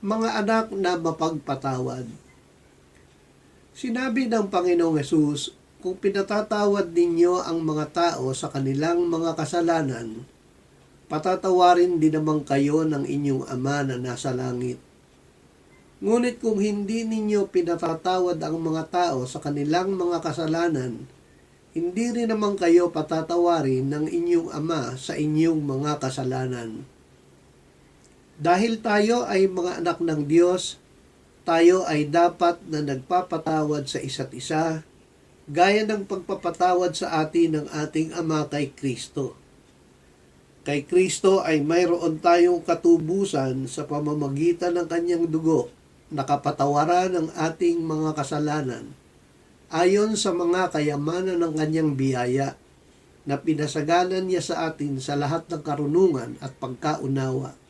Mga anak na mapagpatawad. Sinabi ng Panginoong Hesus, kung pinatatawad ninyo ang mga tao sa kanilang mga kasalanan, patatawarin din naman kayo ng inyong Ama na nasa langit. Ngunit kung hindi ninyo pinatatawad ang mga tao sa kanilang mga kasalanan, hindi rin naman kayo patatawarin ng inyong Ama sa inyong mga kasalanan. Dahil tayo ay mga anak ng Diyos, tayo ay dapat na nagpapatawad sa isa't isa, gaya ng pagpapatawad sa atin ng ating Ama kay Kristo. Kay Kristo ay mayroon tayong katubusan sa pamamagitan ng kanyang dugo, na kapatawaran ng ating mga kasalanan, ayon sa mga kayamanan ng kanyang biyaya, na pinasagalan niya sa atin sa lahat ng karunungan at pagkaunawa.